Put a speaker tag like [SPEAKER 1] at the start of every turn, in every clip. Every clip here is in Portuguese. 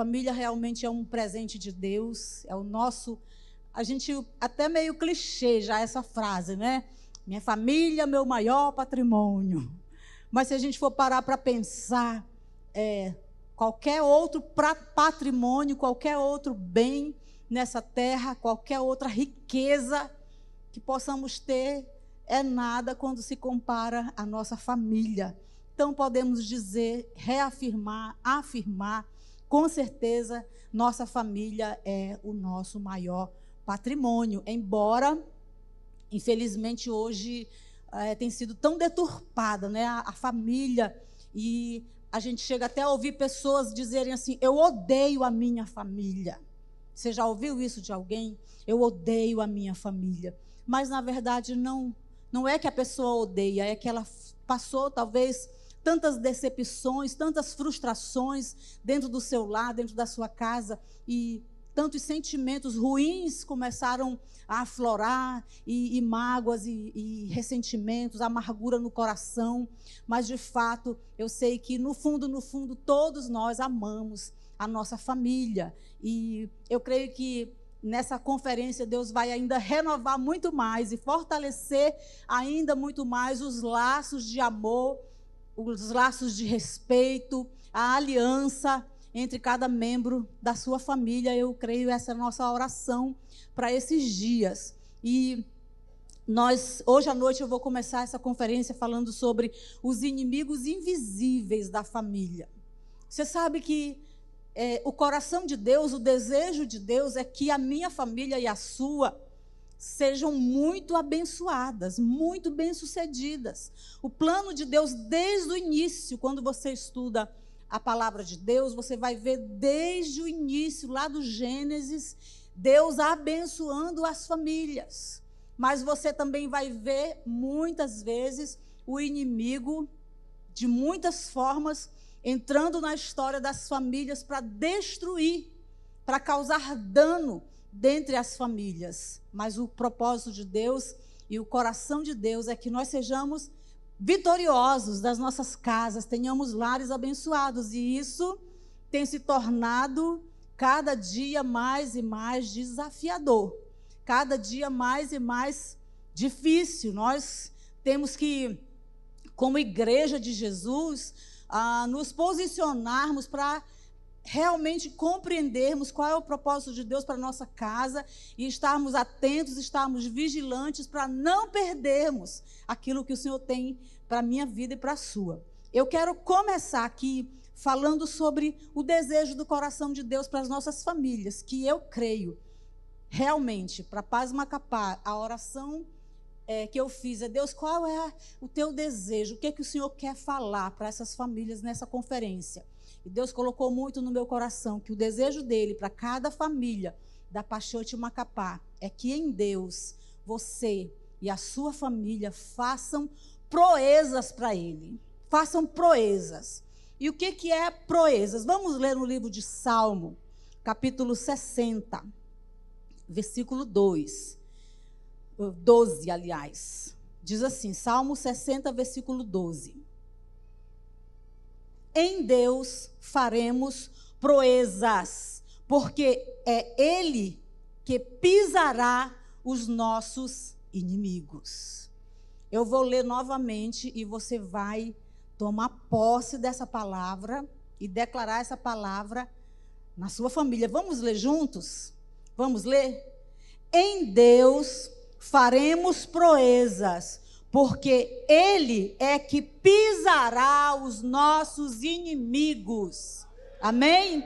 [SPEAKER 1] Família realmente é um presente de Deus, é o nosso. A gente, até meio clichê já essa frase, né? Minha família, meu maior patrimônio. Mas se a gente for parar para pensar, qualquer outro patrimônio, qualquer outro bem nessa terra, qualquer outra riqueza que possamos ter, é nada quando se compara à nossa família. Então podemos dizer, reafirmar, afirmar, com certeza, nossa família é o nosso maior patrimônio, embora, infelizmente, hoje tem sido tão deturpada, né, a família, e a gente chega até a ouvir pessoas dizerem assim: eu odeio a minha família. Você já ouviu isso de alguém? Eu odeio a minha família. Mas, na verdade, não é que a pessoa odeia, é que ela passou, talvez, tantas decepções, tantas frustrações dentro do seu lar, dentro da sua casa, e tantos sentimentos ruins começaram a aflorar, e mágoas, e ressentimentos, amargura no coração. Mas, de fato, eu sei que, no fundo, todos nós amamos a nossa família. E eu creio que nessa conferência Deus vai ainda renovar muito mais e fortalecer ainda muito mais os laços de amor, os laços de respeito, a aliança entre cada membro da sua família. Eu creio, essa é a nossa oração para esses dias. E hoje à noite eu vou começar essa conferência falando sobre os inimigos invisíveis da família. Você sabe que o coração de Deus, o desejo de Deus é que a minha família e a sua sejam muito abençoadas, muito bem-sucedidas. O plano de Deus, desde o início, quando você estuda a palavra de Deus, você vai ver desde o início, lá do Gênesis, Deus abençoando as famílias. Mas você também vai ver, muitas vezes, o inimigo, de muitas formas, entrando na história das famílias para destruir, para causar dano dentre as famílias. Mas o propósito de Deus e o coração de Deus é que nós sejamos vitoriosos das nossas casas, tenhamos lares abençoados, e isso tem se tornado cada dia mais e mais desafiador, cada dia mais e mais difícil. Nós temos que, como igreja de Jesus, nos posicionarmos para realmente compreendermos qual é o propósito de Deus para a nossa casa e estarmos atentos, estarmos vigilantes para não perdermos aquilo que o Senhor tem para a minha vida e para a sua. Eu quero começar aqui falando sobre o desejo do coração de Deus para as nossas famílias, que eu creio realmente, para Paz Macapá, a oração que eu fiz é: Deus, qual é o teu desejo? O que é que o Senhor quer falar para essas famílias nessa conferência? E Deus colocou muito no meu coração que o desejo dele para cada família da Paixote Macapá é que em Deus você e a sua família façam proezas para ele. Façam proezas. E o que é proezas? Vamos ler no livro de Salmo, capítulo 60, versículo 12, aliás. Diz assim, Salmo 60, versículo 12. Em Deus faremos proezas, porque é Ele que pisará os nossos inimigos. Eu vou ler novamente e você vai tomar posse dessa palavra e declarar essa palavra na sua família. Vamos ler juntos? Vamos ler? Em Deus faremos proezas, porque Ele é que pisará os nossos inimigos. Amém?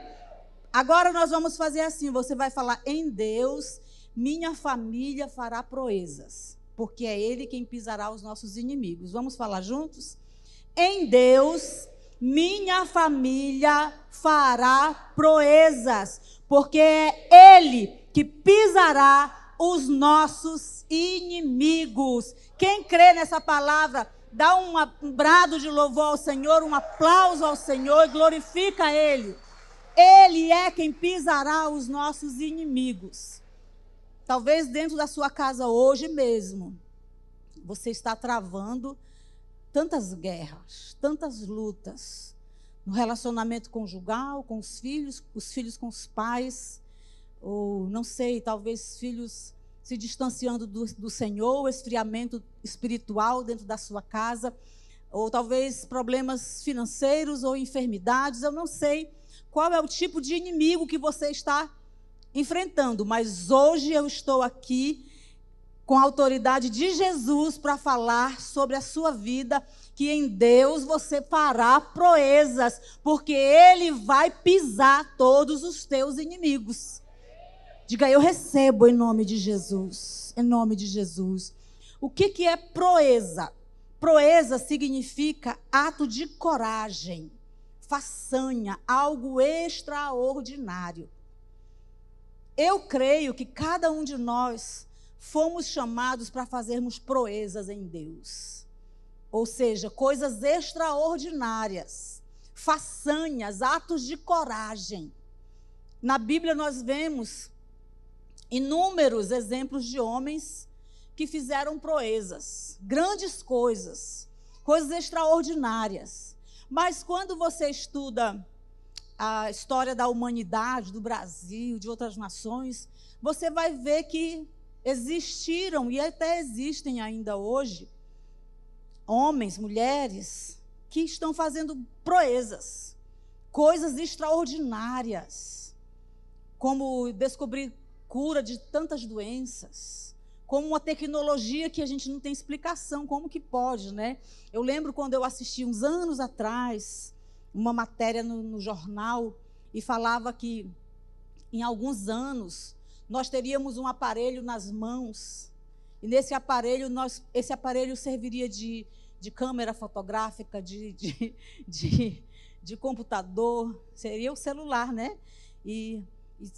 [SPEAKER 1] Agora nós vamos fazer assim, você vai falar: em Deus, minha família fará proezas, porque é Ele quem pisará os nossos inimigos. Vamos falar juntos? Em Deus, minha família fará proezas, porque é Ele que pisará os nossos inimigos. Quem crê nessa palavra, dá um brado de louvor ao Senhor, um aplauso ao Senhor e glorifica Ele. Ele é quem pisará os nossos inimigos. Talvez dentro da sua casa hoje mesmo, você está travando tantas guerras, tantas lutas, no relacionamento conjugal, com os filhos com os pais, ou não sei, talvez filhos se distanciando do Senhor, esfriamento espiritual dentro da sua casa, ou talvez problemas financeiros ou enfermidades, eu não sei qual é o tipo de inimigo que você está enfrentando, mas hoje eu estou aqui com a autoridade de Jesus para falar sobre a sua vida, que em Deus você fará proezas, porque Ele vai pisar todos os teus inimigos. Diga, eu recebo em nome de Jesus, em nome de Jesus. O que é proeza? Proeza significa ato de coragem, façanha, algo extraordinário. Eu creio que cada um de nós fomos chamados para fazermos proezas em Deus. Ou seja, coisas extraordinárias, façanhas, atos de coragem. Na Bíblia nós vemos inúmeros exemplos de homens que fizeram proezas, grandes coisas, coisas extraordinárias. Mas quando você estuda a história da humanidade, do Brasil, de outras nações, você vai ver que existiram e até existem ainda hoje homens, mulheres que estão fazendo proezas, coisas extraordinárias, como descobrir cura de tantas doenças, como uma tecnologia que a gente não tem explicação, como que pode, né? Eu lembro quando eu assisti uns anos atrás uma matéria no jornal e falava que em alguns anos nós teríamos um aparelho nas mãos e nesse aparelho esse aparelho serviria de câmera fotográfica, de computador, seria o celular, né? E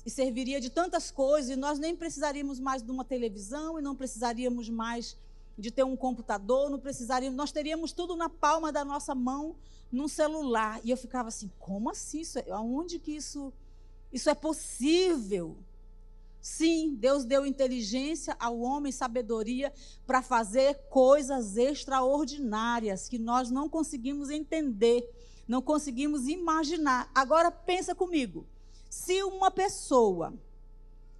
[SPEAKER 1] serviria de tantas coisas, e nós nem precisaríamos mais de uma televisão, e não precisaríamos mais de ter um computador, não precisaríamos, nós teríamos tudo na palma da nossa mão, num celular. E eu ficava assim, como assim? Aonde que isso é possível? Sim, Deus deu inteligência ao homem, sabedoria, para fazer coisas extraordinárias, que nós não conseguimos entender, não conseguimos imaginar. Agora pensa comigo, se uma pessoa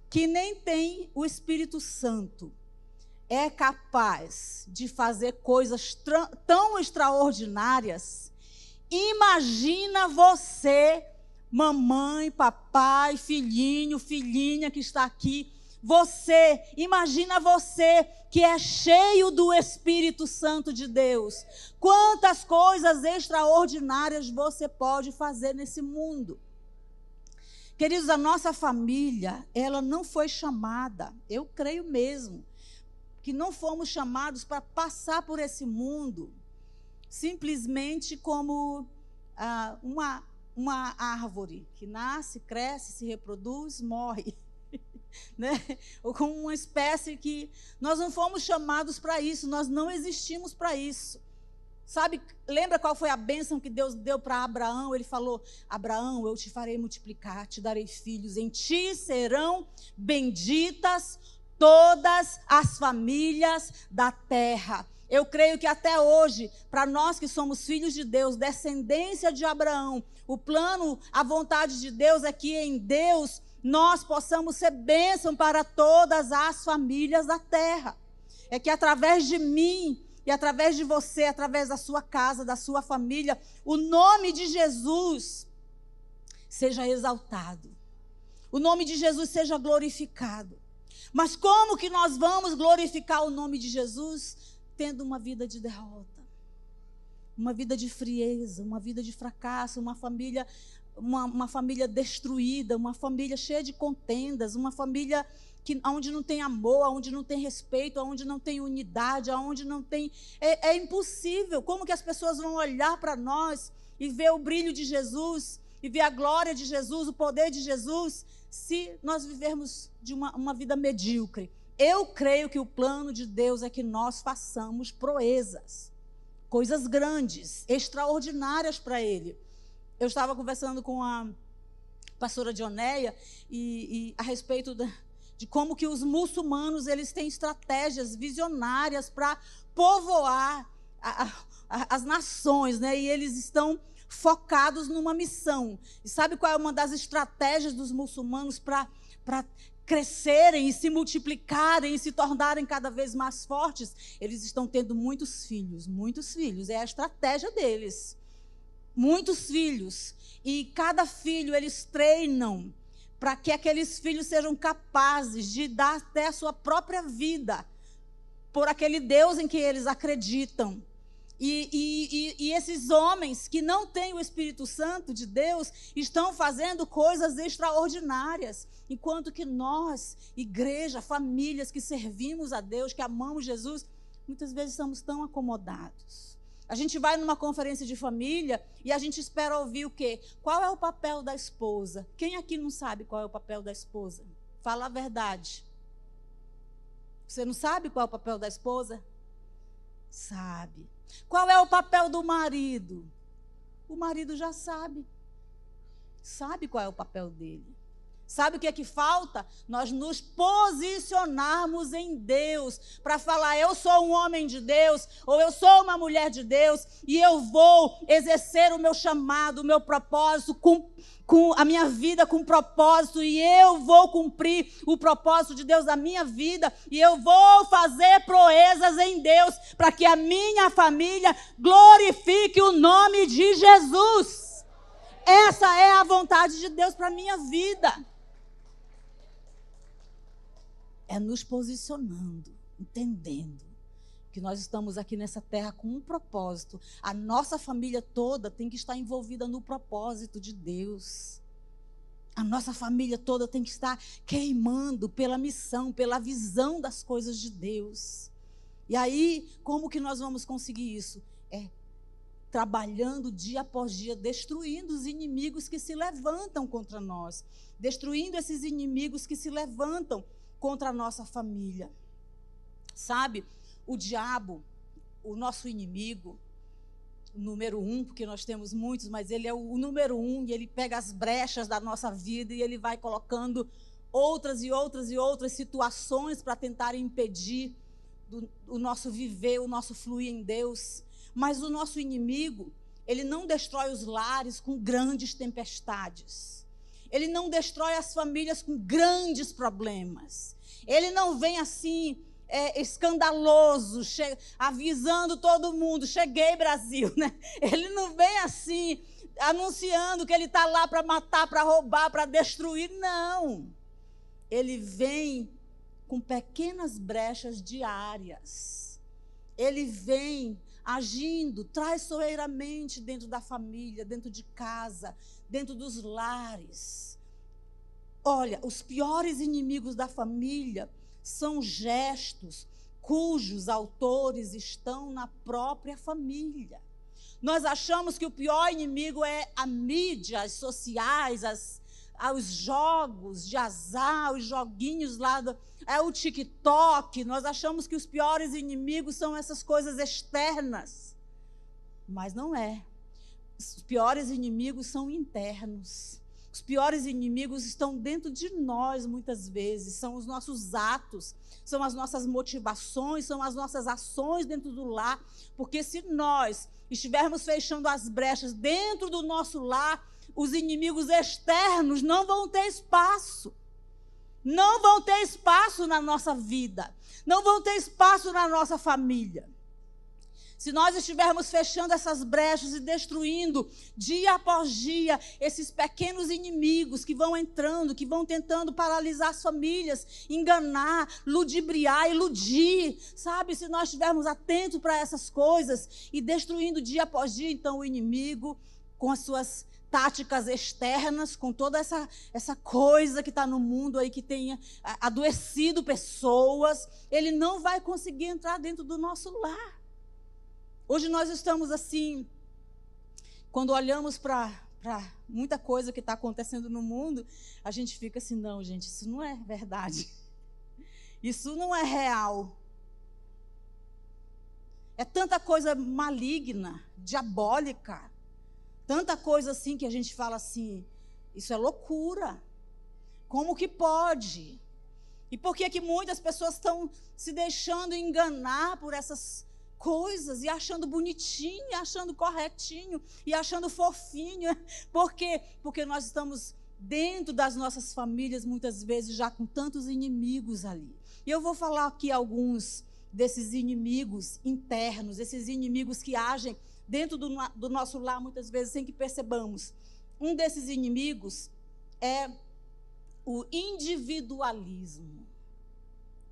[SPEAKER 1] que nem tem o Espírito Santo é capaz de fazer coisas tão extraordinárias, imagina você, mamãe, papai, filhinho, filhinha que está aqui, imagina você que é cheio do Espírito Santo de Deus. Quantas coisas extraordinárias você pode fazer nesse mundo? Queridos, a nossa família, ela não foi chamada, eu creio mesmo, que não fomos chamados para passar por esse mundo simplesmente como uma árvore que nasce, cresce, se reproduz, morre. Né? Ou como uma espécie que nós não fomos chamados para isso, nós não existimos para isso. Sabe, lembra qual foi a bênção que Deus deu para Abraão? Ele falou, Abraão, eu te farei multiplicar, te darei filhos, em ti serão benditas todas as famílias da terra. Eu creio que até hoje, para nós que somos filhos de Deus, descendência de Abraão, o plano, a vontade de Deus é que em Deus nós possamos ser bênção para todas as famílias da terra. É que através de mim e através de você, através da sua casa, da sua família, o nome de Jesus seja exaltado. O nome de Jesus seja glorificado. Mas como que nós vamos glorificar o nome de Jesus? Tendo uma vida de derrota, uma vida de frieza, uma vida de fracasso, uma família destruída, uma família cheia de contendas, uma família onde não tem amor, onde não tem respeito, onde não tem unidade, onde não tem... É impossível. Como que as pessoas vão olhar para nós e ver o brilho de Jesus, e ver a glória de Jesus, o poder de Jesus, se nós vivermos de uma vida medíocre? Eu creio que o plano de Deus é que nós façamos proezas, coisas grandes, extraordinárias para Ele. Eu estava conversando com a pastora Dioneia e a respeito de como que os muçulmanos eles têm estratégias visionárias para povoar as nações, né? E eles estão focados numa missão. E sabe qual é uma das estratégias dos muçulmanos para crescerem e se multiplicarem e se tornarem cada vez mais fortes? Eles estão tendo muitos filhos, é a estratégia deles. Muitos filhos. E cada filho eles treinam para que aqueles filhos sejam capazes de dar até a sua própria vida por aquele Deus em que eles acreditam. E esses homens que não têm o Espírito Santo de Deus estão fazendo coisas extraordinárias, enquanto que nós, igreja, famílias que servimos a Deus, que amamos Jesus, muitas vezes estamos tão acomodados. A gente vai numa conferência de família e a gente espera ouvir o quê? Qual é o papel da esposa? Quem aqui não sabe qual é o papel da esposa? Fala a verdade. Você não sabe qual é o papel da esposa? Sabe. Qual é o papel do marido? O marido já sabe. Sabe qual é o papel dele. Sabe o que é que falta? Nós nos posicionarmos em Deus para falar, eu sou um homem de Deus, ou eu sou uma mulher de Deus, e eu vou exercer o meu chamado, o meu propósito, com a minha vida com propósito, e eu vou cumprir o propósito de Deus na minha vida, e eu vou fazer proezas em Deus, para que a minha família glorifique o nome de Jesus. Essa é a vontade de Deus para a minha vida. É nos posicionando, entendendo que nós estamos aqui nessa terra com um propósito. A nossa família toda tem que estar envolvida no propósito de Deus. A nossa família toda tem que estar queimando pela missão, pela visão das coisas de Deus. E aí, como que nós vamos conseguir isso? É trabalhando dia após dia, destruindo os inimigos que se levantam contra nós. Destruindo esses inimigos que se levantam contra a nossa família. Sabe, o diabo, o nosso inimigo, número 1, porque nós temos muitos, mas ele é o número 1, e ele pega as brechas da nossa vida e ele vai colocando outras e outras e outras situações para tentar impedir o nosso viver, o nosso fluir em Deus. Mas o nosso inimigo, ele não destrói os lares com grandes tempestades. Ele não destrói as famílias com grandes problemas. Ele não vem assim, escandaloso, avisando todo mundo, cheguei Brasil, né? Ele não vem assim, anunciando que ele está lá para matar, para roubar, para destruir, não. Ele vem com pequenas brechas diárias. Ele vem agindo traiçoeiramente dentro da família, dentro de casa, dentro dos lares. Olha, os piores inimigos da família são gestos cujos autores estão na própria família. Nós achamos que o pior inimigo é a mídia, as sociais, os jogos de azar, os joguinhos lá, é o TikTok. Nós achamos que os piores inimigos são essas coisas externas. Mas não é. Os piores inimigos são internos. Os piores inimigos estão dentro de nós, muitas vezes. São os nossos atos, são as nossas motivações, são as nossas ações dentro do lar. Porque se nós estivermos fechando as brechas dentro do nosso lar, os inimigos externos não vão ter espaço. Não vão ter espaço na nossa vida. Não vão ter espaço na nossa família. Se nós estivermos fechando essas brechas e destruindo dia após dia esses pequenos inimigos que vão entrando, que vão tentando paralisar as famílias, enganar, ludibriar, iludir, sabe? Se nós estivermos atentos para essas coisas e destruindo dia após dia, então o inimigo, com as suas táticas externas, com toda essa coisa que está no mundo aí, que tenha adoecido pessoas, ele não vai conseguir entrar dentro do nosso lar. Hoje nós estamos assim, quando olhamos para muita coisa que está acontecendo no mundo, a gente fica assim, não, gente, isso não é verdade. Isso não é real. É tanta coisa maligna, diabólica, tanta coisa assim que a gente fala assim, isso é loucura. Como que pode? E por que muitas pessoas estão se deixando enganar por essas coisas e achando bonitinho, e achando corretinho, e achando fofinho. Por quê? Porque nós estamos dentro das nossas famílias, muitas vezes, já com tantos inimigos ali. E eu vou falar aqui alguns desses inimigos internos, esses inimigos que agem dentro do nosso lar, muitas vezes, sem que percebamos. Um desses inimigos é o individualismo,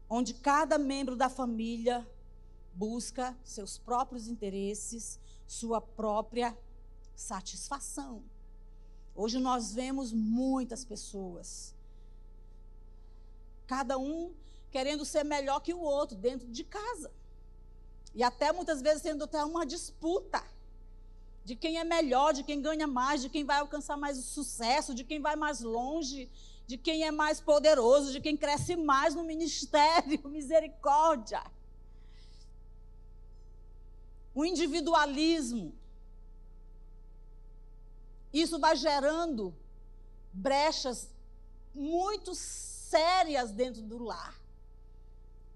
[SPEAKER 1] onde cada membro da família busca seus próprios interesses, sua própria satisfação. Hoje nós vemos muitas pessoas, cada um querendo ser melhor que o outro dentro de casa. E até muitas vezes tendo até uma disputa de quem é melhor, de quem ganha mais, de quem vai alcançar mais sucesso, de quem vai mais longe, de quem é mais poderoso, de quem cresce mais no ministério. Misericórdia. O individualismo. Isso vai gerando brechas muito sérias dentro do lar.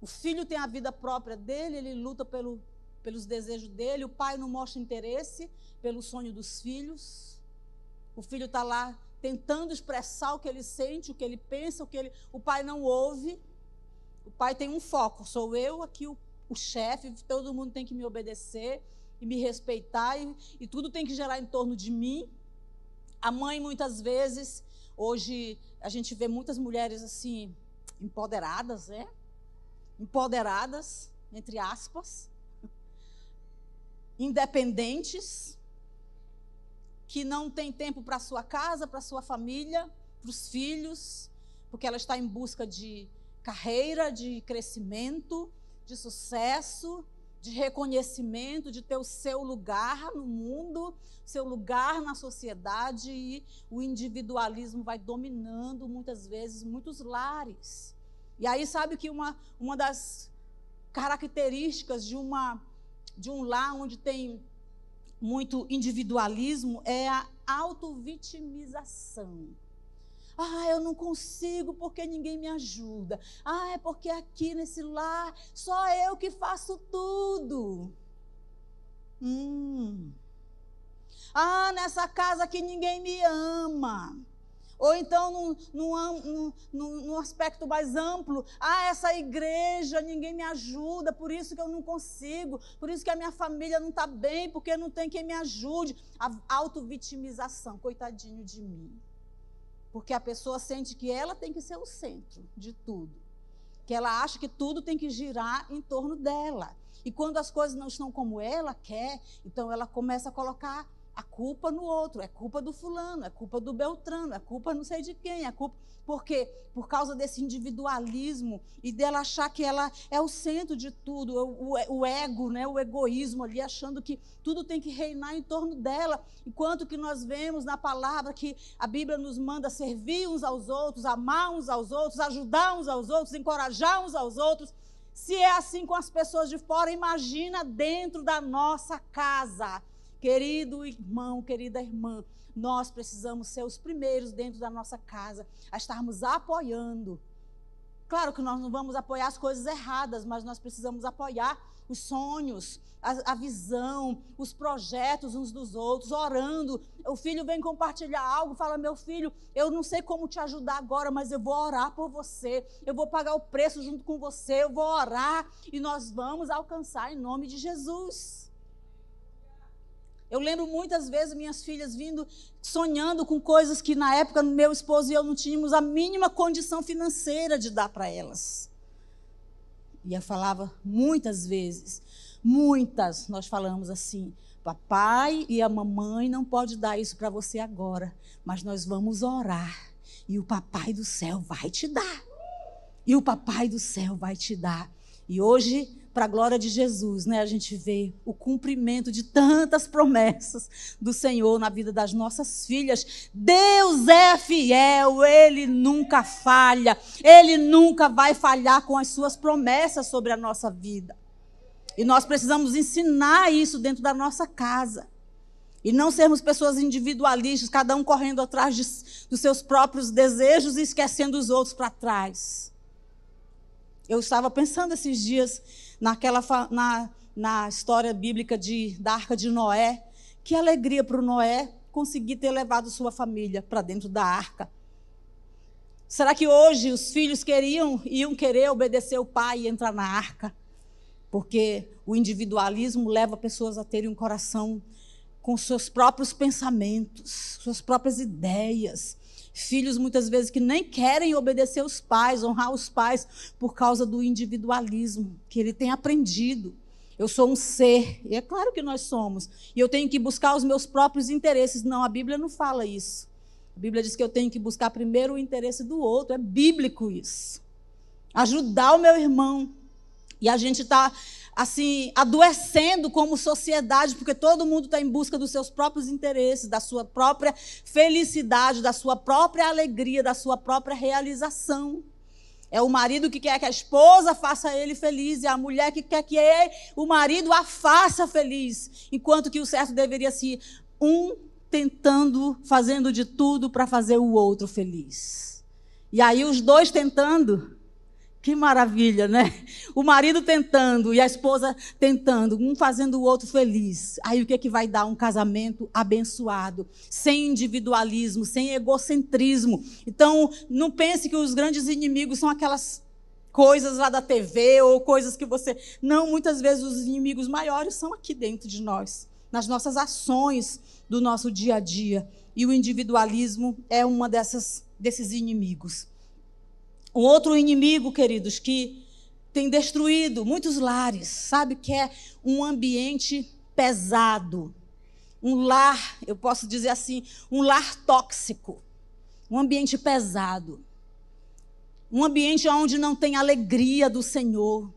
[SPEAKER 1] O filho tem a vida própria dele, ele luta pelos desejos dele, o pai não mostra interesse pelo sonho dos filhos. O filho está lá tentando expressar o que ele sente, o que ele pensa, o pai não ouve. O pai tem um foco, sou eu aqui o chefe, todo mundo tem que me obedecer e me respeitar, e tudo tem que gerar em torno de mim. A mãe, muitas vezes, hoje a gente vê muitas mulheres assim, empoderadas, né? Empoderadas, entre aspas, independentes, que não tem tempo para a sua casa, para a sua família, para os filhos, porque ela está em busca de carreira, de crescimento, de sucesso, de reconhecimento, de ter o seu lugar no mundo, seu lugar na sociedade, e o individualismo vai dominando, muitas vezes, muitos lares. E aí, sabe que uma das características de um lar onde tem muito individualismo é a autovitimização. Eu não consigo porque ninguém me ajuda. É porque aqui nesse lar só eu que faço tudo. Nessa casa aqui ninguém me ama. Ou então, num aspecto mais amplo, essa igreja, ninguém me ajuda, por isso que eu não consigo, por isso que a minha família não está bem, porque não tem quem me ajude. A autovitimização, coitadinho de mim. Porque a pessoa sente que ela tem que ser o centro de tudo, que ela acha que tudo tem que girar em torno dela. E quando as coisas não estão como ela quer, então ela começa a colocar a culpa no outro, é culpa do fulano, é culpa do Beltrano, é culpa não sei de quem, é culpa... Por quê? Por causa desse individualismo e dela achar que ela é o centro de tudo, o ego, né? O egoísmo ali, achando que tudo tem que reinar em torno dela. Enquanto que nós vemos na palavra que a Bíblia nos manda servir uns aos outros, amar uns aos outros, ajudar uns aos outros, encorajar uns aos outros. Se é assim com as pessoas de fora, imagina dentro da nossa casa. Querido irmão, querida irmã, nós precisamos ser os primeiros dentro da nossa casa a estarmos apoiando. Claro que nós não vamos apoiar as coisas erradas, mas nós precisamos apoiar os sonhos, a visão, os projetos uns dos outros, orando. O filho vem compartilhar algo, fala: meu filho, eu não sei como te ajudar agora, mas eu vou orar por você, eu vou pagar o preço junto com você, eu vou orar e nós vamos alcançar em nome de Jesus. Eu lembro muitas vezes minhas filhas vindo, sonhando com coisas que na época meu esposo e eu não tínhamos a mínima condição financeira de dar para elas. E eu falava muitas vezes, nós falamos assim: papai e a mamãe não pode dar isso para você agora, mas nós vamos orar e o papai do céu vai te dar. E o papai do céu vai te dar. E hoje, para a glória de Jesus, né, a gente vê o cumprimento de tantas promessas do Senhor na vida das nossas filhas. Deus é fiel, Ele nunca falha, Ele nunca vai falhar com as suas promessas sobre a nossa vida. E nós precisamos ensinar isso dentro da nossa casa. E não sermos pessoas individualistas, cada um correndo atrás dos seus próprios desejos e esquecendo os outros para na história bíblica da Arca de Noé. Que alegria para o Noé conseguir ter levado sua família para dentro da arca. Será que hoje os filhos iam querer obedecer o pai e entrar na arca? Porque o individualismo leva pessoas a terem um coração com seus próprios pensamentos, suas próprias ideias. Filhos, muitas vezes, que nem querem obedecer os pais, honrar os pais, por causa do individualismo que ele tem aprendido. Eu sou um ser, e é claro que nós somos, e eu tenho que buscar os meus próprios interesses. Não, a Bíblia não fala isso. A Bíblia diz que eu tenho que buscar primeiro o interesse do outro. É bíblico isso. Ajudar o meu irmão. E a gente está, assim, adoecendo como sociedade, porque todo mundo está em busca dos seus próprios interesses, da sua própria felicidade, da sua própria alegria, da sua própria realização. É o marido que quer que a esposa faça ele feliz, e a mulher que quer que o marido a faça feliz, enquanto que o certo deveria ser fazendo de tudo para fazer o outro feliz. E aí os dois tentando, que maravilha, né? O marido tentando e a esposa tentando, um fazendo o outro feliz. Aí o que vai dar? Um casamento abençoado, sem individualismo, sem egocentrismo. Então, não pense que os grandes inimigos são aquelas coisas lá da TV ou coisas que você... Não, muitas vezes os inimigos maiores são aqui dentro de nós, nas nossas ações do nosso dia a dia. E o individualismo é uma desses inimigos. Um outro inimigo, queridos, que tem destruído muitos lares, sabe, que é um ambiente pesado. Um lar, eu posso dizer assim, um lar tóxico. Um ambiente pesado. Um ambiente onde não tem alegria do Senhor.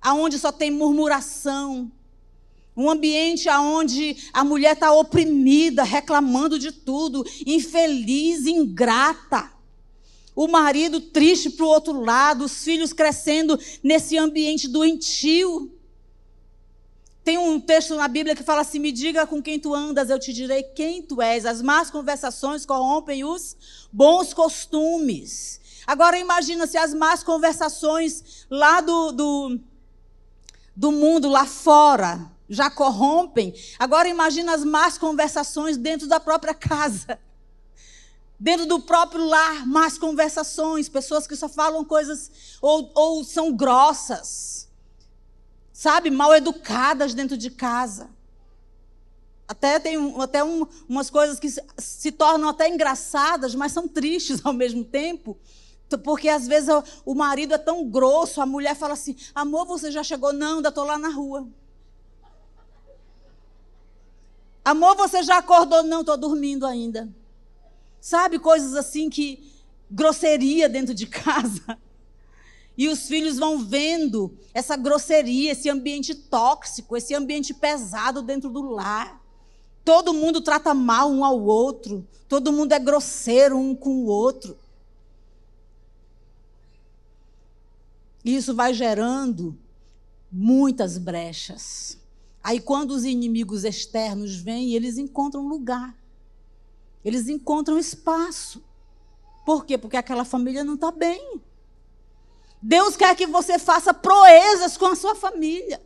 [SPEAKER 1] Onde só tem murmuração. Um ambiente onde a mulher está oprimida, reclamando de tudo, infeliz, ingrata. O marido triste para o outro lado, os filhos crescendo nesse ambiente doentio. Tem um texto na Bíblia que fala assim: me diga com quem tu andas, eu te direi quem tu és. As más conversações corrompem os bons costumes. Agora imagina se as más conversações lá do mundo lá fora já corrompem. Agora imagina as más conversações dentro da própria casa. Dentro do próprio lar, más conversações, pessoas que só falam coisas ou são grossas, sabe, mal educadas dentro de casa. Tem umas coisas que se tornam até engraçadas, mas são tristes ao mesmo tempo, porque às vezes o marido é tão grosso, a mulher fala assim: amor, você já chegou? Não, ainda estou lá na rua. Amor, você já acordou? Não, estou dormindo ainda. Sabe, coisas assim que... grosseria dentro de casa. E os filhos vão vendo essa grosseria, esse ambiente tóxico, esse ambiente pesado dentro do lar. Todo mundo trata mal um ao outro. Todo mundo é grosseiro um com o outro. E isso vai gerando muitas brechas. Aí quando os inimigos externos vêm, eles encontram lugar. Eles encontram espaço. Por quê? Porque aquela família não está bem. Deus quer que você faça proezas com a sua família.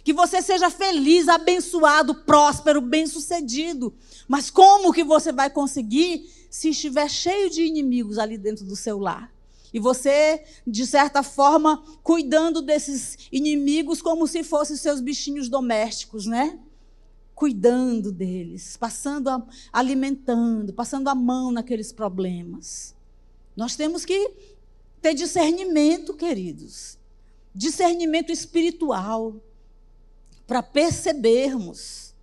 [SPEAKER 1] Que você seja feliz, abençoado, próspero, bem-sucedido. Mas como que você vai conseguir se estiver cheio de inimigos ali dentro do seu lar? E você, de certa forma, cuidando desses inimigos como se fossem seus bichinhos domésticos, né? Cuidando deles, alimentando, passando a mão naqueles problemas. Nós temos que ter discernimento, queridos. Discernimento espiritual, para percebermos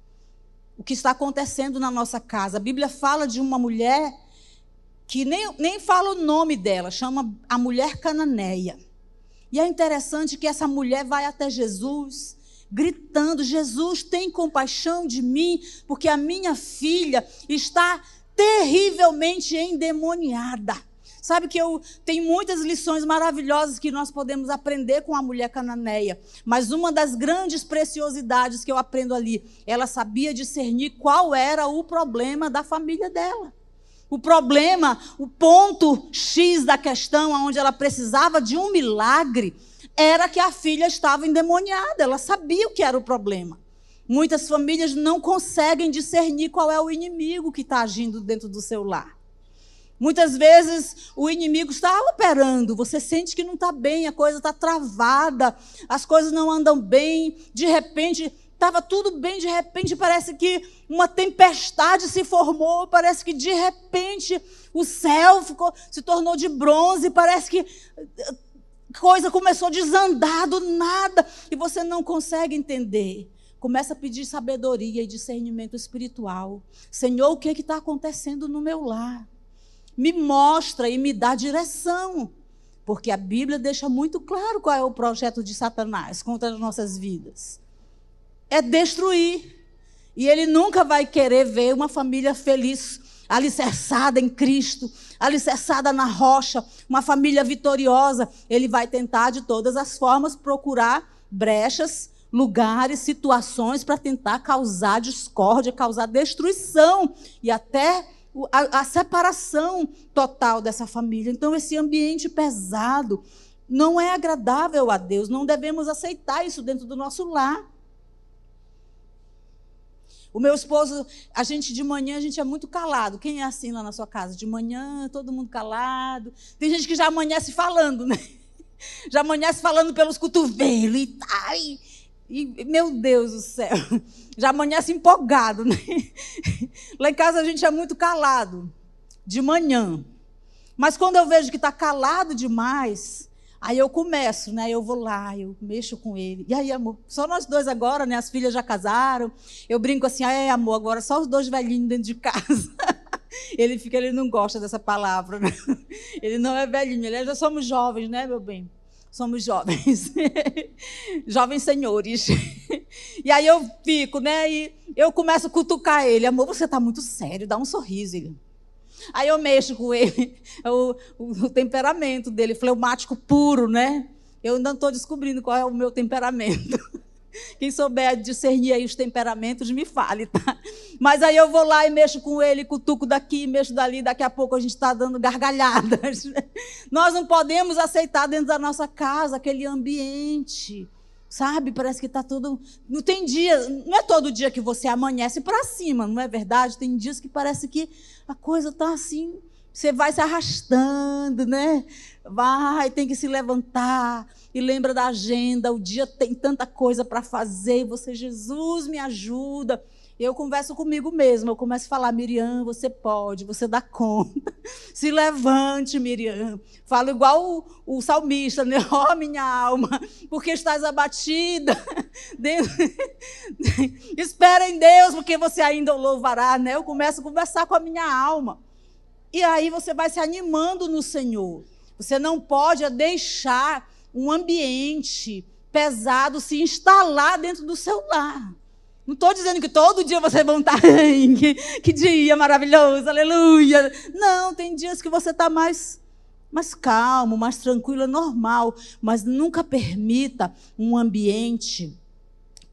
[SPEAKER 1] o que está acontecendo na nossa casa. A Bíblia fala de uma mulher que nem fala o nome dela, chama a mulher cananeia. E é interessante que essa mulher vai até Jesus, gritando: Jesus, tem compaixão de mim, porque a minha filha está terrivelmente endemoniada. Sabe que eu tenho muitas lições maravilhosas que nós podemos aprender com a mulher cananeia, mas uma das grandes preciosidades que eu aprendo ali, ela sabia discernir qual era o problema da família dela. O problema, o ponto X da questão, onde ela precisava de um milagre, era que a filha estava endemoniada, ela sabia o que era o problema. Muitas famílias não conseguem discernir qual é o inimigo que está agindo dentro do seu lar. Muitas vezes o inimigo está operando, você sente que não está bem, a coisa está travada, as coisas não andam bem, de repente estava tudo bem, de repente parece que uma tempestade se formou, parece que de repente o céu se tornou de bronze, parece que a coisa começou a desandar do nada e você não consegue entender. Começa a pedir sabedoria e discernimento espiritual. Senhor, o que está acontecendo no meu lar? Me mostra e me dá direção. Porque a Bíblia deixa muito claro qual é o projeto de Satanás contra as nossas vidas. É destruir. E ele nunca vai querer ver uma família feliz, alicerçada em Cristo, alicerçada na rocha, uma família vitoriosa. Ele vai tentar de todas as formas procurar brechas, lugares, situações para tentar causar discórdia, causar destruição e até a separação total dessa família. Então, esse ambiente pesado não é agradável a Deus, não devemos aceitar isso dentro do nosso lar. O meu esposo, de manhã, a gente é muito calado. Quem é assim lá na sua casa? De manhã, todo mundo calado. Tem gente que já amanhece falando, né? Já amanhece falando pelos cotovelos e tal. E, meu Deus do céu, já amanhece empolgado, né? Lá em casa a gente é muito calado, de manhã. Mas quando eu vejo que está calado demais, aí eu começo, né? Eu vou lá, eu mexo com ele. E aí, amor, só nós dois agora, né? As filhas já casaram. Eu brinco assim, amor, agora só os dois velhinhos dentro de casa. Ele não gosta dessa palavra, né? Ele não é velhinho, já somos jovens, né, meu bem? Somos jovens, jovens senhores. E aí eu fico, né? E eu começo a cutucar ele. Amor, você está muito sério, dá um sorriso. Ele. Aí eu mexo com ele, o temperamento dele, fleumático puro, né? Eu ainda estou descobrindo qual é o meu temperamento. Quem souber discernir aí os temperamentos, me fale, tá? Mas aí eu vou lá e mexo com ele, cutuco daqui, mexo dali, daqui a pouco a gente está dando gargalhadas. Nós não podemos aceitar dentro da nossa casa aquele ambiente, sabe? Parece que está tudo... Não tem dia, não é todo dia que você amanhece para cima, não é verdade? Tem dias que parece que a coisa está assim, você vai se arrastando, né? Tem que se levantar e lembra da agenda, o dia tem tanta coisa para fazer, e você, Jesus, me ajuda. Eu converso comigo mesma, eu começo a falar, Miriam, você pode, você dá conta. Se levante, Miriam. Falo igual o salmista, né? Ó, minha alma, porque estás abatida. Espera em Deus, porque você ainda o louvará, né? Eu começo a conversar com a minha alma. E aí você vai se animando no Senhor. Você não pode deixar um ambiente pesado se instalar dentro do seu lar. Não estou dizendo que todo dia você vai estar, que dia maravilhoso, aleluia. Não, tem dias que você está mais calmo, mais tranquilo, é normal. Mas nunca permita um ambiente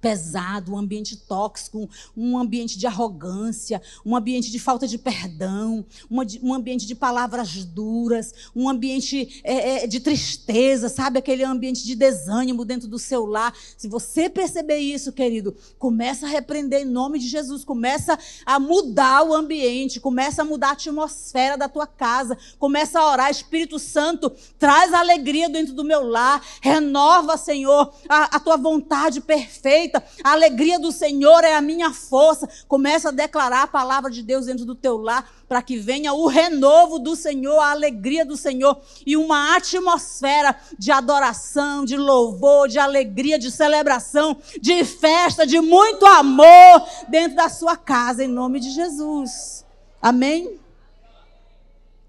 [SPEAKER 1] pesado, um ambiente tóxico, um ambiente de arrogância, um ambiente de falta de perdão, um ambiente de palavras duras, um ambiente de tristeza, sabe? Aquele ambiente de desânimo dentro do seu lar. Se você perceber isso, querido, começa a repreender em nome de Jesus, começa a mudar o ambiente, começa a mudar a atmosfera da tua casa, começa a orar, Espírito Santo, traz alegria dentro do meu lar, renova, Senhor, a tua vontade perfeita. A alegria do Senhor é a minha força. Começa a declarar a palavra de Deus dentro do teu lar, para que venha o renovo do Senhor, a alegria do Senhor e uma atmosfera de adoração, de louvor, de alegria, de celebração, de festa, de muito amor dentro da sua casa, em nome de Jesus. Amém?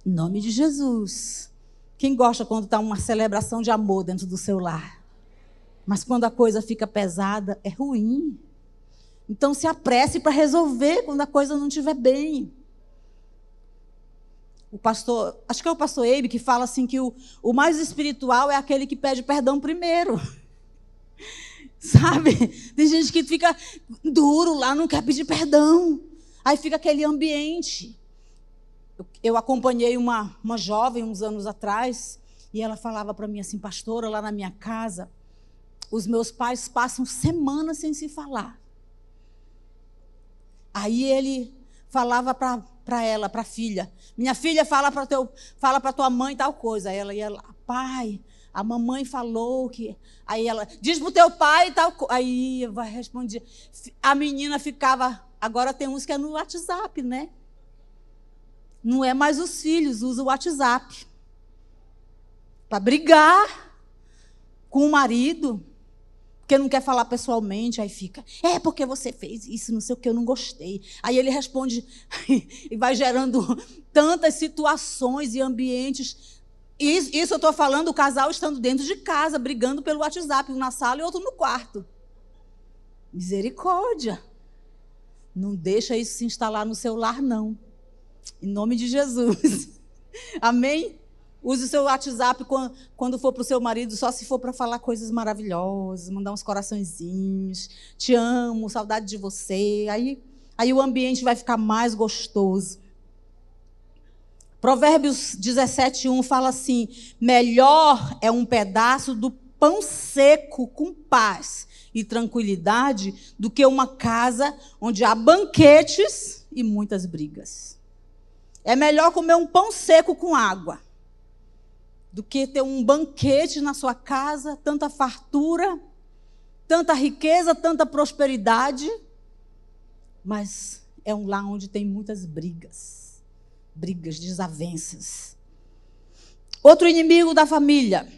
[SPEAKER 1] Em nome de Jesus. Quem gosta quando está uma celebração de amor dentro do seu lar? Mas quando a coisa fica pesada, é ruim. Então se apresse para resolver quando a coisa não estiver bem. Acho que é o pastor Eibe que fala assim que o mais espiritual é aquele que pede perdão primeiro. Sabe? Tem gente que fica duro lá, não quer pedir perdão. Aí fica aquele ambiente. Eu acompanhei uma jovem uns anos atrás, E ela falava para mim assim, pastora, lá na minha casa, os meus pais passam semanas sem se falar. Aí ele falava para ela, para a filha, minha filha, fala para tua mãe tal coisa. Aí ela ia lá, pai, a mamãe falou que... Aí ela, diz para o teu pai tal coisa. Aí vai responder. A menina ficava... Agora tem uns que é no WhatsApp, né? Não é mais os filhos, usa o WhatsApp. Para brigar com o marido, porque não quer falar pessoalmente, aí fica, porque você fez isso, não sei o que, eu não gostei. Aí ele responde e vai gerando tantas situações e ambientes. Isso eu estou falando, o casal estando dentro de casa, brigando pelo WhatsApp, um na sala e outro no quarto. Misericórdia. Não deixa isso se instalar no seu lar, não. Em nome de Jesus. Amém? Use o seu WhatsApp quando for para o seu marido, só se for para falar coisas maravilhosas, mandar uns coraçõezinhos, te amo, saudade de você. Aí o ambiente vai ficar mais gostoso. Provérbios 17:1 fala assim, melhor é um pedaço do pão seco com paz e tranquilidade do que uma casa onde há banquetes e muitas brigas. É melhor comer um pão seco com água do que ter um banquete na sua casa, tanta fartura, tanta riqueza, tanta prosperidade, mas é um lar onde tem muitas brigas, desavenças. Outro inimigo da família,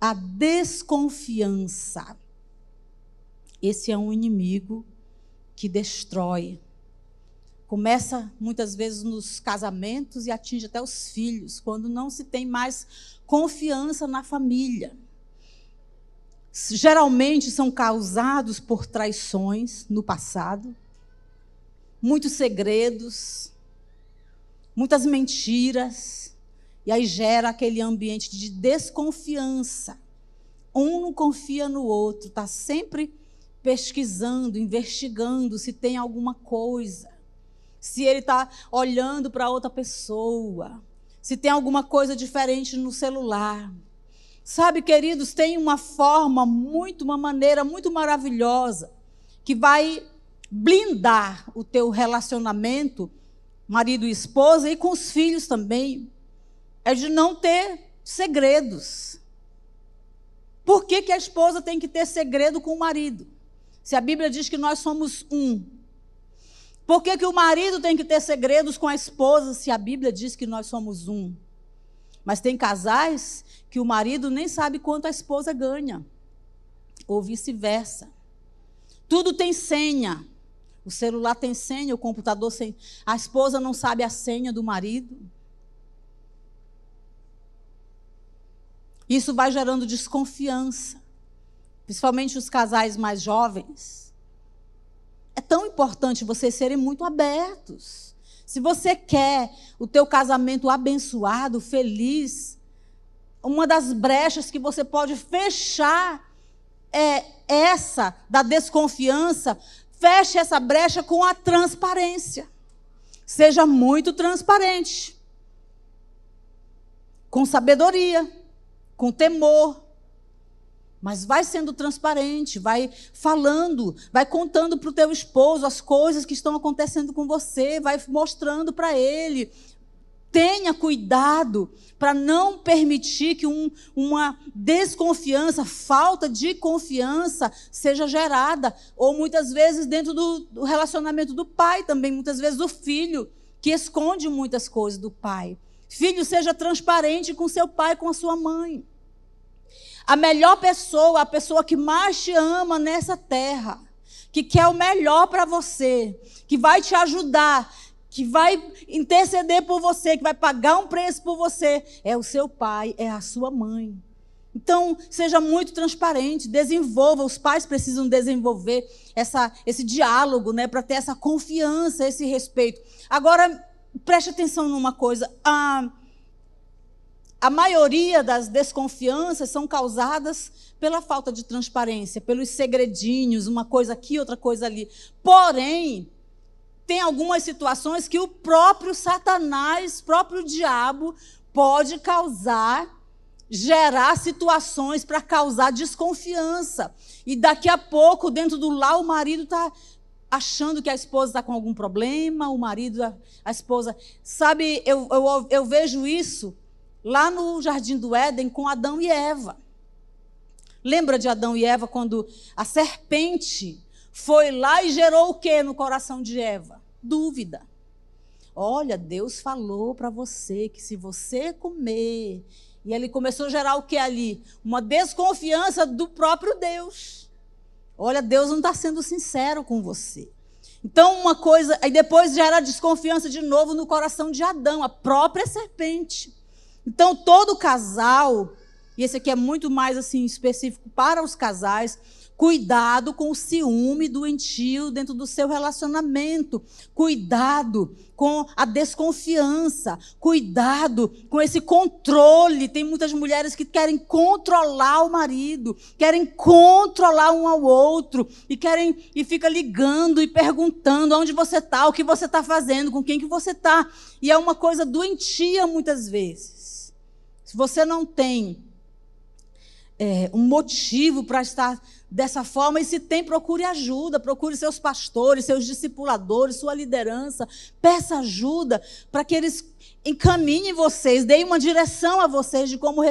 [SPEAKER 1] a desconfiança. Esse é um inimigo que destrói. Começa muitas vezes nos casamentos e atinge até os filhos, quando não se tem mais confiança na família. Geralmente são causados por traições no passado, muitos segredos, muitas mentiras, e aí gera aquele ambiente de desconfiança. Um não confia no outro, está sempre pesquisando, investigando se tem alguma coisa. Se ele está olhando para outra pessoa, se tem alguma coisa diferente no celular. Sabe, queridos, tem uma maneira muito maravilhosa, que vai blindar o teu relacionamento, marido e esposa, e com os filhos também, é de não ter segredos. Por que a esposa tem que ter segredo com o marido? Se a Bíblia diz que nós somos um. Por que o marido tem que ter segredos com a esposa, se a Bíblia diz que nós somos um? Mas tem casais que o marido nem sabe quanto a esposa ganha, ou vice-versa. Tudo tem senha. O celular tem senha, o computador tem. A esposa não sabe a senha do marido. Isso vai gerando desconfiança, principalmente os casais mais jovens. É tão importante vocês serem muito abertos. Se você quer o teu casamento abençoado, feliz, uma das brechas que você pode fechar é essa da desconfiança. Feche essa brecha com a transparência. Seja muito transparente. Com sabedoria, com temor. Mas vai sendo transparente, vai falando, vai contando para o teu esposo as coisas que estão acontecendo com você, vai mostrando para ele. Tenha cuidado para não permitir que uma desconfiança, falta de confiança seja gerada. Ou muitas vezes dentro do relacionamento do pai também, muitas vezes do filho, que esconde muitas coisas do pai. Filho, seja transparente com seu pai, com a sua mãe. A melhor pessoa, a pessoa que mais te ama nessa terra, que quer o melhor para você, que vai te ajudar, que vai interceder por você, que vai pagar um preço por você, é o seu pai, é a sua mãe. Então, seja muito transparente, desenvolva, os pais precisam desenvolver esse diálogo, né, para ter essa confiança, esse respeito. Agora, preste atenção numa coisa, a maioria das desconfianças são causadas pela falta de transparência, pelos segredinhos, uma coisa aqui, outra coisa ali. Porém, tem algumas situações que o próprio Satanás, próprio diabo, pode gerar situações para causar desconfiança. E daqui a pouco, dentro do lar, o marido está achando que a esposa está com algum problema, o marido, a esposa... Sabe, eu vejo isso lá no Jardim do Éden com Adão e Eva. Lembra de Adão e Eva quando a serpente foi lá e gerou o quê no coração de Eva? Dúvida. Olha, Deus falou para você que se você comer... E ele começou a gerar o que ali? Uma desconfiança do próprio Deus. Olha, Deus não está sendo sincero com você. Então, uma coisa... Aí depois gera desconfiança de novo no coração de Adão, a própria serpente. Então, todo casal, e esse aqui é muito mais assim específico para os casais, cuidado com o ciúme doentio dentro do seu relacionamento. Cuidado com a desconfiança. Cuidado com esse controle. Tem muitas mulheres que querem controlar o marido, querem controlar um ao outro, e fica ligando e perguntando onde você está, o que você está fazendo, com quem que você está. E é uma coisa doentia muitas vezes. Se você não tem um motivo para estar dessa forma, e se tem, procure ajuda, procure seus pastores, seus discipuladores, sua liderança, peça ajuda para que eles encaminhem vocês, deem uma direção a vocês de como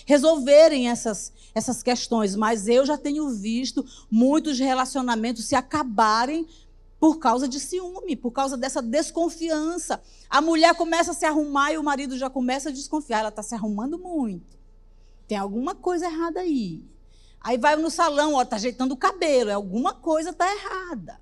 [SPEAKER 1] resolverem essas questões. Mas eu já tenho visto muitos relacionamentos se acabarem por causa de ciúme, por causa dessa desconfiança. A mulher começa a se arrumar e o marido já começa a desconfiar, ela está se arrumando muito. Tem alguma coisa errada aí. Aí vai no salão, está ajeitando o cabelo, alguma coisa está errada.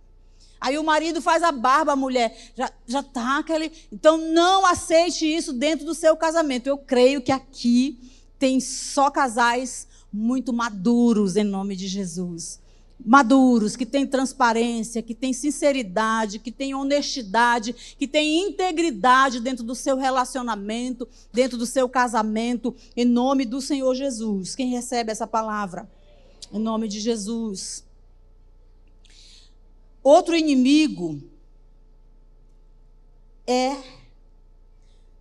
[SPEAKER 1] Aí o marido faz a barba, a mulher já está aquele... Então, não aceite isso dentro do seu casamento. Eu creio que aqui tem só casais muito maduros, em nome de Jesus. Maduros, que têm transparência, que têm sinceridade, que têm honestidade, que têm integridade dentro do seu relacionamento, dentro do seu casamento, em nome do Senhor Jesus. Quem recebe essa palavra? Em nome de Jesus. Outro inimigo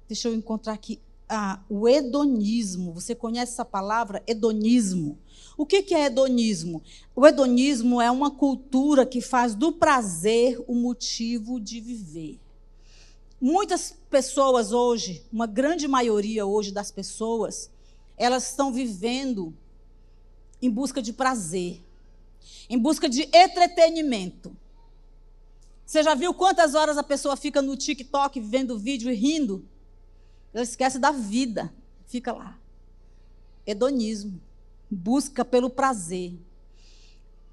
[SPEAKER 1] deixa eu encontrar aqui, o hedonismo. Você conhece essa palavra? Hedonismo. O que é hedonismo? O hedonismo é uma cultura que faz do prazer o motivo de viver. Muitas pessoas hoje, uma grande maioria hoje das pessoas, elas estão vivendo em busca de prazer, em busca de entretenimento. Você já viu quantas horas a pessoa fica no TikTok vendo vídeo e rindo? Ela esquece da vida, fica lá. Hedonismo, busca pelo prazer.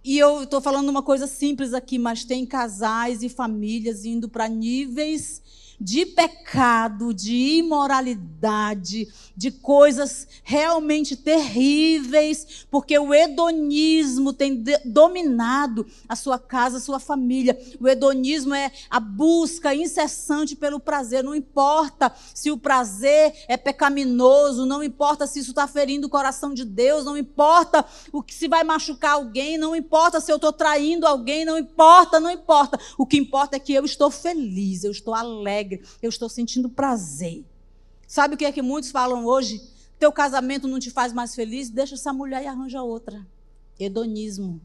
[SPEAKER 1] E eu estou falando uma coisa simples aqui, mas tem casais e famílias indo para níveis de pecado, de imoralidade, de coisas realmente terríveis, porque o hedonismo tem dominado a sua casa, a sua família. O hedonismo é a busca incessante pelo prazer. Não importa se o prazer é pecaminoso, não importa se isso está ferindo o coração de Deus, não importa se vai machucar alguém, não importa se eu estou traindo alguém, não importa. O que importa é que eu estou feliz, eu estou alegre, eu estou sentindo prazer. Sabe o que é que muitos falam hoje? Teu casamento não te faz mais feliz? Deixa essa mulher e arranja outra. Hedonismo.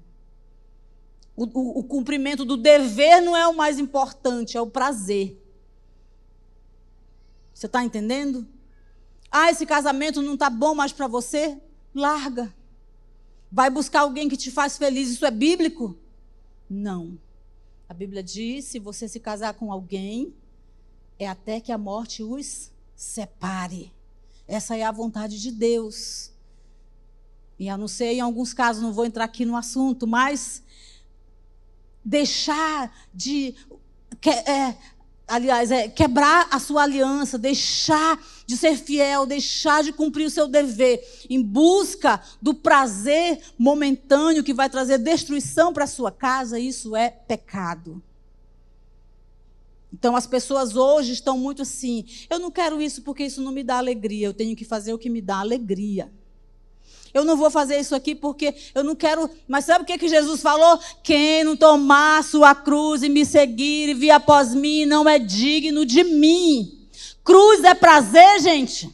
[SPEAKER 1] O cumprimento do dever não é o mais importante, é o prazer. Você está entendendo? Esse casamento não está bom mais para você? Larga. Vai buscar alguém que te faz feliz. Isso é bíblico? Não. A Bíblia diz, se você se casar com alguém, é até que a morte os separe. Essa é a vontade de Deus. E eu não sei, em alguns casos, não vou entrar aqui no assunto, mas deixar de... quebrar a sua aliança, deixar de ser fiel, deixar de cumprir o seu dever, em busca do prazer momentâneo que vai trazer destruição para a sua casa, isso é pecado. Então, as pessoas hoje estão muito assim, eu não quero isso porque isso não me dá alegria, eu tenho que fazer o que me dá alegria. Eu não vou fazer isso aqui porque eu não quero... Mas sabe o que Jesus falou? Quem não tomar sua cruz e me seguir e vir após mim não é digno de mim. Cruz é prazer, gente.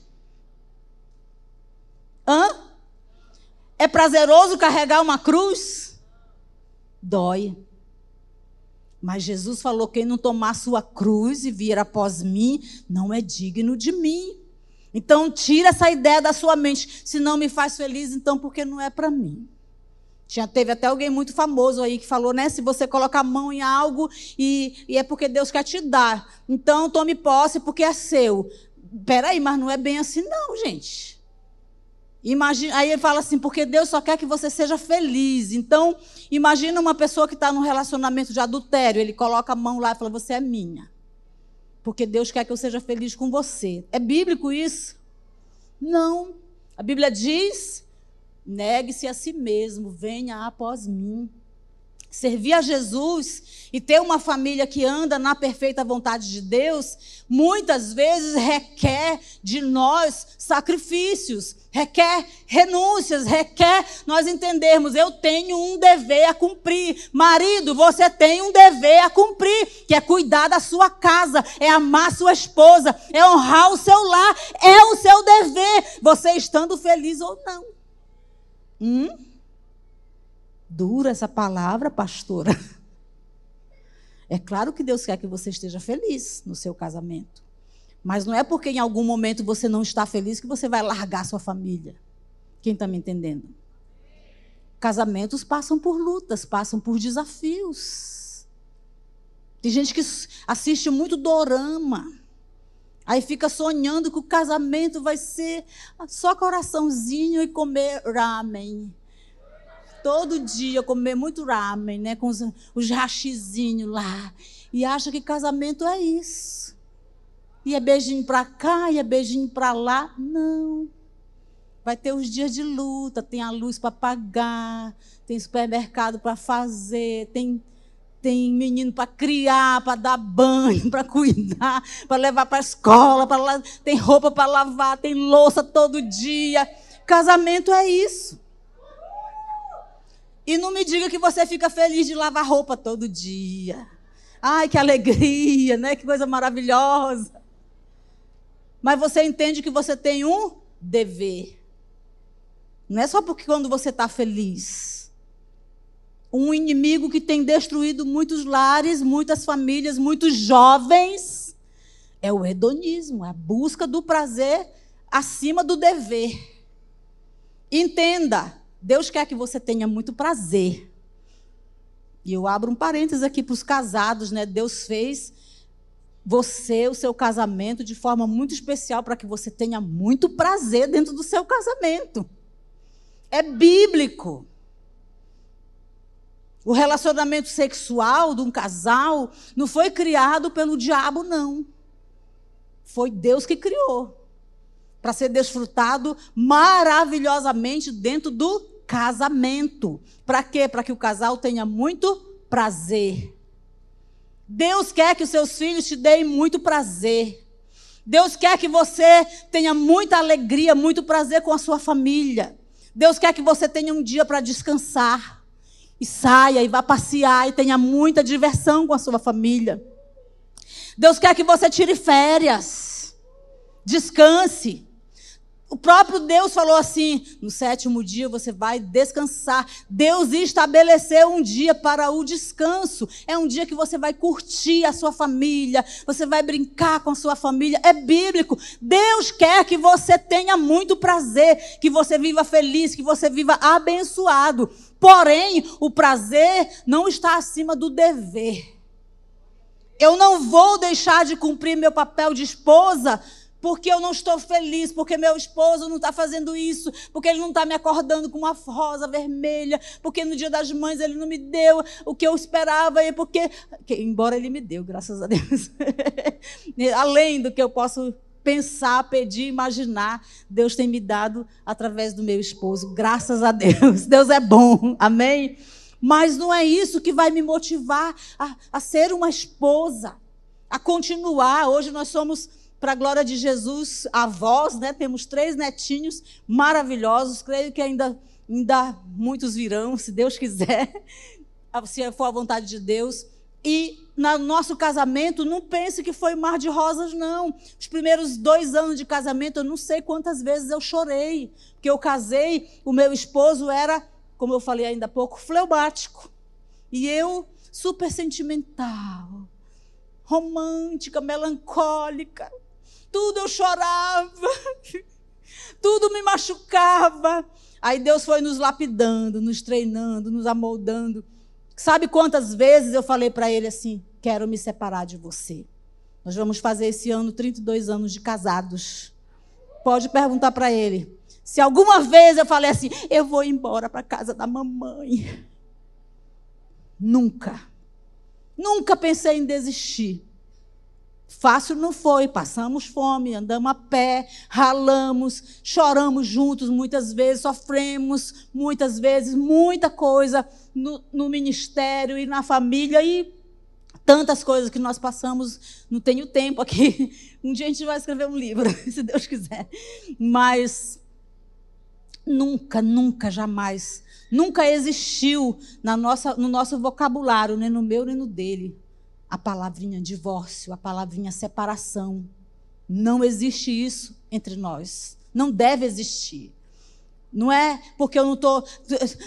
[SPEAKER 1] Hã? É prazeroso carregar uma cruz? Dói. Mas Jesus falou: quem não tomar sua cruz e vir após mim, não é digno de mim. Então tira essa ideia da sua mente. Se não me faz feliz, então porque não é para mim. Teve até alguém muito famoso aí que falou, né? Se você coloca a mão em algo e é porque Deus quer te dar. Então tome posse porque é seu. Peraí, mas não é bem assim não, gente. Imagina, aí ele fala assim, porque Deus só quer que você seja feliz. Então, imagina uma pessoa que está num relacionamento de adultério. Ele coloca a mão lá e fala, você é minha. Porque Deus quer que eu seja feliz com você. É bíblico isso? Não. A Bíblia diz, negue-se a si mesmo, venha após mim. Servir a Jesus e ter uma família que anda na perfeita vontade de Deus, muitas vezes requer de nós sacrifícios, requer renúncias, requer nós entendermos, eu tenho um dever a cumprir. Marido, você tem um dever a cumprir, que é cuidar da sua casa, é amar sua esposa, é honrar o seu lar, é o seu dever, você estando feliz ou não. Dura essa palavra, pastora. É claro que Deus quer que você esteja feliz no seu casamento. Mas não é porque em algum momento você não está feliz que você vai largar sua família. Quem está me entendendo? Casamentos passam por lutas, passam por desafios. Tem gente que assiste muito dorama. Aí fica sonhando que o casamento vai ser só coraçãozinho e comer ramen. Todo dia comer muito ramen, né? Com os hashizinhos lá. E acha que casamento é isso. E é beijinho para cá, e é beijinho para lá. Não. Vai ter os dias de luta, tem a luz para pagar, tem supermercado para fazer, tem menino para criar, para dar banho, para cuidar, para levar para a escola, tem roupa para lavar, tem louça todo dia. Casamento é isso. E não me diga que você fica feliz de lavar roupa todo dia. Ai, que alegria, né? Que coisa maravilhosa. Mas você entende que você tem um dever. Não é só porque quando você está feliz. Um inimigo que tem destruído muitos lares, muitas famílias, muitos jovens, é o hedonismo, é a busca do prazer acima do dever. Entenda. Deus quer que você tenha muito prazer. E eu abro um parênteses aqui para os casados, né? Deus fez você, o seu casamento, de forma muito especial para que você tenha muito prazer dentro do seu casamento. É bíblico. O relacionamento sexual de um casal não foi criado pelo diabo, não. Foi Deus que criou. Para ser desfrutado maravilhosamente dentro do casamento. Para quê? Para que o casal tenha muito prazer. Deus quer que os seus filhos te deem muito prazer. Deus quer que você tenha muita alegria, muito prazer com a sua família. Deus quer que você tenha um dia para descansar. E saia e vá passear e tenha muita diversão com a sua família. Deus quer que você tire férias. Descanse. O próprio Deus falou assim, no 7º dia você vai descansar. Deus estabeleceu um dia para o descanso. É um dia que você vai curtir a sua família, você vai brincar com a sua família. É bíblico. Deus quer que você tenha muito prazer, que você viva feliz, que você viva abençoado. Porém, o prazer não está acima do dever. Eu não vou deixar de cumprir meu papel de esposa porque eu não estou feliz, porque meu esposo não está fazendo isso, porque ele não está me acordando com uma rosa vermelha, porque no Dia das Mães ele não me deu o que eu esperava, e embora ele me deu, graças a Deus. Além do que eu posso pensar, pedir, imaginar, Deus tem me dado através do meu esposo, graças a Deus. Deus é bom, amém? Mas não é isso que vai me motivar a ser uma esposa, a continuar. Hoje nós somos, para a glória de Jesus, avós, né? Temos 3 netinhos maravilhosos. Creio que ainda muitos virão, se Deus quiser, se for a vontade de Deus. E no nosso casamento, não pense que foi mar de rosas, não. Os primeiros 2 anos de casamento, eu não sei quantas vezes eu chorei. Porque eu casei, o meu esposo era, como eu falei ainda há pouco, fleumático. E eu, super sentimental, romântica, melancólica. Tudo eu chorava, tudo me machucava. Aí Deus foi nos lapidando, nos treinando, nos amoldando. Sabe quantas vezes eu falei para ele assim, quero me separar de você. Nós vamos fazer esse ano 32 anos de casados. Pode perguntar para ele. Se alguma vez eu falei assim, eu vou embora para a casa da mamãe. Nunca. Nunca pensei em desistir. Fácil não foi, passamos fome, andamos a pé, ralamos, choramos juntos muitas vezes, sofremos muitas vezes, muita coisa no ministério e na família e tantas coisas que nós passamos, não tenho tempo aqui. Um dia a gente vai escrever um livro, se Deus quiser. Mas nunca, nunca, jamais, nunca existiu no nosso vocabulário, nem no meu nem no dele, a palavrinha divórcio, a palavrinha separação. Não existe isso entre nós. Não deve existir. Não é porque eu não estou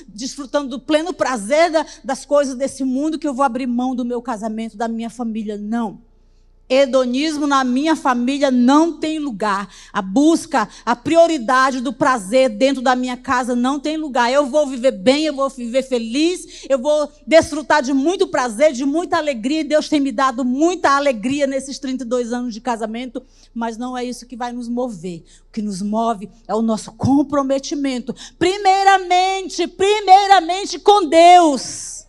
[SPEAKER 1] desfrutando do pleno prazer das coisas desse mundo que eu vou abrir mão do meu casamento, da minha família. Não. Hedonismo na minha família não tem lugar. A busca, a prioridade do prazer dentro da minha casa não tem lugar. Eu vou viver bem, eu vou viver feliz, eu vou desfrutar de muito prazer, de muita alegria. E Deus tem me dado muita alegria nesses 32 anos de casamento, mas não é isso que vai nos mover. O que nos move é o nosso comprometimento. Primeiramente com Deus.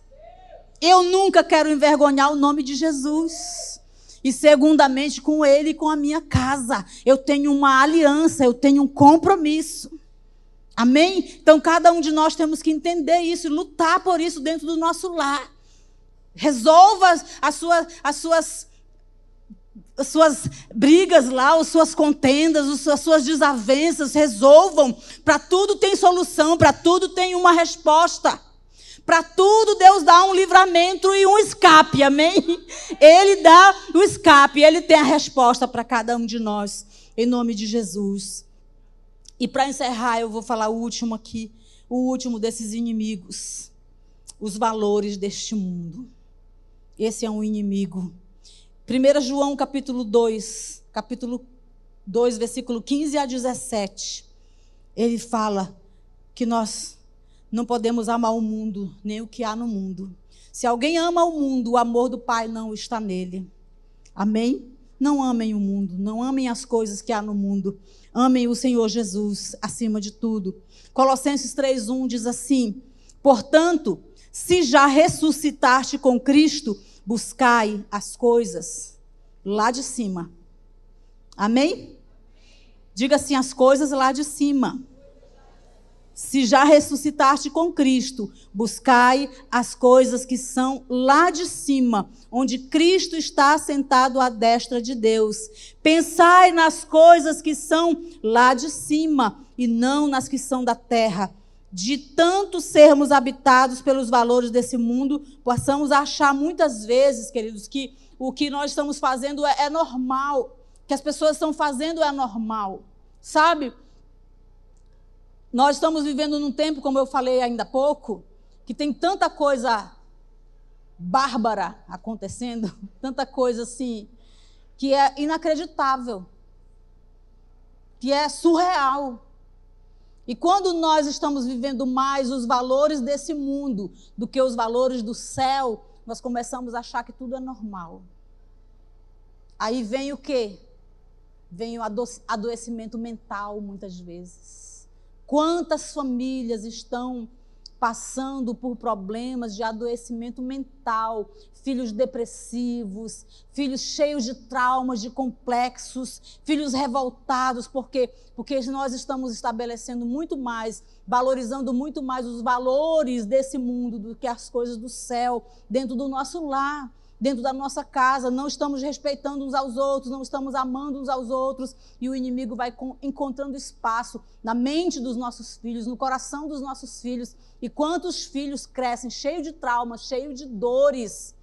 [SPEAKER 1] Eu nunca quero envergonhar o nome de Jesus. E segundamente com ele e com a minha casa. Eu tenho uma aliança, eu tenho um compromisso. Amém? Então cada um de nós temos que entender isso e lutar por isso dentro do nosso lar. Resolva as suas brigas lá, as suas contendas, as suas desavenças, resolvam. Para tudo tem solução, para tudo tem uma resposta. Para tudo Deus dá um livramento e um escape, amém? Ele dá o escape, Ele tem a resposta para cada um de nós, em nome de Jesus. E para encerrar, eu vou falar o último aqui, o último desses inimigos, os valores deste mundo. Esse é um inimigo. 1 João capítulo 2, versículo 15 a 17, ele fala que nós não podemos amar o mundo, nem o que há no mundo. Se alguém ama o mundo, o amor do Pai não está nele. Amém? Não amem o mundo, não amem as coisas que há no mundo. Amem o Senhor Jesus acima de tudo. Colossenses 3:1 diz assim: portanto, se já ressuscitaste com Cristo, buscai as coisas lá de cima. Amém? Diga assim, as coisas lá de cima. Se já ressuscitaste com Cristo, buscai as coisas que são lá de cima, onde Cristo está sentado à destra de Deus. Pensai nas coisas que são lá de cima e não nas que são da terra. De tanto sermos habitados pelos valores desse mundo, possamos achar muitas vezes, queridos, que o que nós estamos fazendo é normal, que as pessoas estão fazendo é normal, sabe? Nós estamos vivendo num tempo, como eu falei ainda há pouco, que tem tanta coisa bárbara acontecendo, tanta coisa assim, que é inacreditável, que é surreal. E quando nós estamos vivendo mais os valores desse mundo do que os valores do céu, nós começamos a achar que tudo é normal. Aí vem o quê? Vem o adoecimento mental, muitas vezes. Quantas famílias estão passando por problemas de adoecimento mental, filhos depressivos, filhos cheios de traumas, de complexos, filhos revoltados, porque nós estamos estabelecendo muito mais, valorizando muito mais os valores desse mundo do que as coisas do céu, dentro do nosso lar, dentro da nossa casa, não estamos respeitando uns aos outros, não estamos amando uns aos outros, e o inimigo vai encontrando espaço na mente dos nossos filhos, no coração dos nossos filhos. E quantos filhos crescem cheios de traumas, cheios de dores,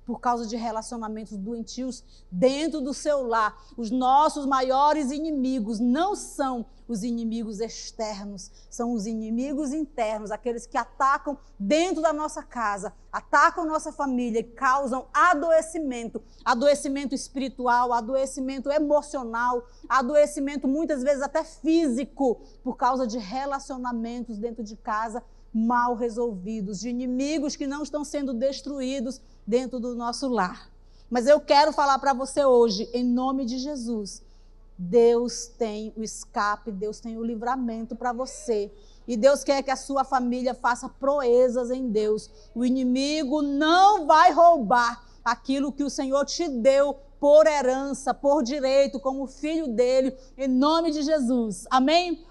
[SPEAKER 1] por causa de relacionamentos doentios dentro do seu lar. Os nossos maiores inimigos não são os inimigos externos, são os inimigos internos, aqueles que atacam dentro da nossa casa, atacam nossa família e causam adoecimento, adoecimento espiritual, adoecimento emocional, adoecimento muitas vezes até físico, por causa de relacionamentos dentro de casa mal resolvidos, de inimigos que não estão sendo destruídos dentro do nosso lar. Mas eu quero falar para você hoje, em nome de Jesus, Deus tem o escape, Deus tem o livramento para você. E Deus quer que a sua família faça proezas em Deus. O inimigo não vai roubar aquilo que o Senhor te deu por herança, por direito, como filho dele, em nome de Jesus. Amém?